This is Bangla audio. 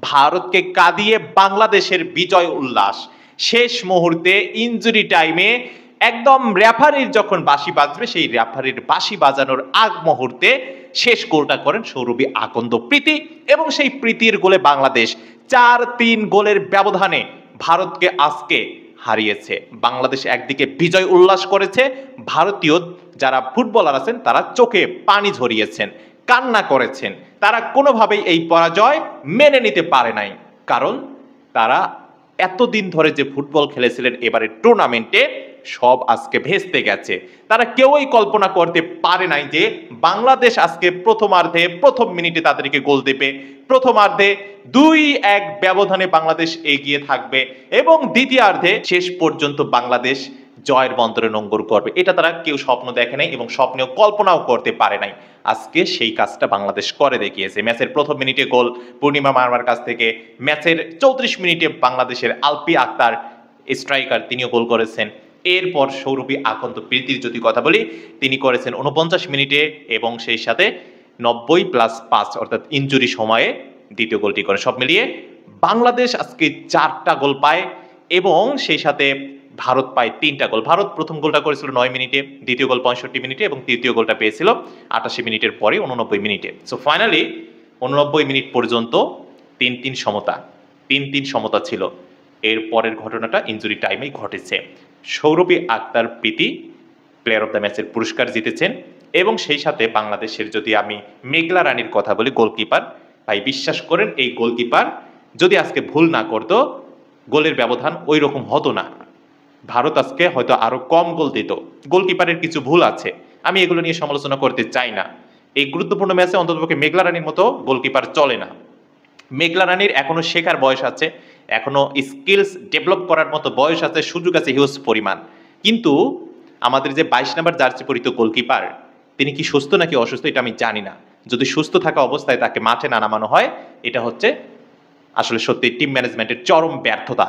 ভারতকে কাঁদিয়ে বাংলাদেশের বিজয় উল্লাস। শেষ মুহূর্তে ইনজুরি টাইমে একদম রেফারির যখন বাঁশি বাজবে সেই রেফারির বাঁশি বাজানোর আগ মুহূর্তে শেষ গোলটা করেন সৌরভী আকন্দ প্রীতি, এবং সেই প্রীতির গোলে বাংলাদেশ 4-3 গোলের ব্যবধানে ভারতকে আজকে হারিয়েছে। বাংলাদেশ একদিকে বিজয় উল্লাস করেছে, ভারতীয় যারা ফুটবলার আছেন তারা চোখে পানি ঝরিয়েছেন, কান্না করেছেন। তারা কোনোভাবেই এই পরাজয় মেনে নিতে পারে নাই, কারণ তারা এতদিন ধরে যে ফুটবল খেলেছিলেন এবারের টুর্নামেন্টে সব আজকে ভেস্তে গেছে। তারা কেউই কল্পনা করতে পারে নাই যে বাংলাদেশ আজকে প্রথমার্ধে প্রথম মিনিটে তাদেরকে গোল দেবে, প্রথমার্ধে 2-1 ব্যবধানে বাংলাদেশ এগিয়ে থাকবে এবং দ্বিতীয়ার্ধে শেষ পর্যন্ত বাংলাদেশ জয়ের বন্দরে নোঙ্গর করবে। এটা তারা কেউ স্বপ্ন দেখে নাই এবং স্বপ্নেও কল্পনাও করতে পারে নাই। আজকে সেই কাজটা বাংলাদেশ করে দেখিয়েছে। ম্যাচের প্রথম মিনিটে গোল পূর্ণিমা মারমার কাছ থেকে, ম্যাচের 34 মিনিটে বাংলাদেশের আলপি আক্তার স্ট্রাইকার তিনিও গোল করেছেন। এরপর সৌরভী আকন্দ প্রীতির যদি কথা বলি, তিনি করেছেন 49 মিনিটে এবং সেই সাথে 90+5 অর্থাৎ ইনজুরি সময়ে দ্বিতীয় গোলটি করেন। সব মিলিয়ে বাংলাদেশ আজকে 4টা গোল পায় এবং সেই সাথে ভারত পায় 3টা গোল। ভারত প্রথম গোলটা করেছিল 9 মিনিটে, দ্বিতীয় গোল 65 মিনিটে এবং তৃতীয় গোলটা পেয়েছিল 88 মিনিটের পরে 89 মিনিটে। সো ফাইনালি 89 মিনিট পর্যন্ত 3-3 সমতা, 3-3 সমতা ছিল। এর পরের ঘটনাটা ইনজুরি টাইমেই ঘটেছে। সৌরভী আক্তার প্রীতি প্লেয়ার অফ দ্য ম্যাচের পুরস্কার জিতেছেন এবং সেই সাথে বাংলাদেশের যদি আমি মেঘলা রানীর কথা বলি, গোলকিপার ভাই, বিশ্বাস করেন এই গোলকিপার যদি আজকে ভুল না করতো গোলের ব্যবধান ওই রকম হতো না। ভারত আজকে হয়তো আরো কম গোল দিত। গোলকিপারের কিছু ভুল আছে, আমি এগুলো নিয়ে সমালোচনা করতে চাই না। এই গুরুত্বপূর্ণ ম্যাচে অন্ততপক্ষে মেঘলা রানীর মতো গোলকিপার চলে না। মেঘলা রানীর এখনো শেখার বয়স আছে, এখনো স্কিলস ডেভেলপ করার মতো বয়স আছে, সুযোগ আছে হিউজ পরিমাণ। কিন্তু আমাদের যে 22 নম্বর জার্সি পরিহিত গোলকিপার, তিনি কি সুস্থ নাকি অসুস্থ এটা আমি জানি না। যদি সুস্থ থাকা অবস্থায় তাকে মাঠে না নামানো হয়, এটা হচ্ছে আসলে সত্যি টিম ম্যানেজমেন্টের চরম ব্যর্থতা।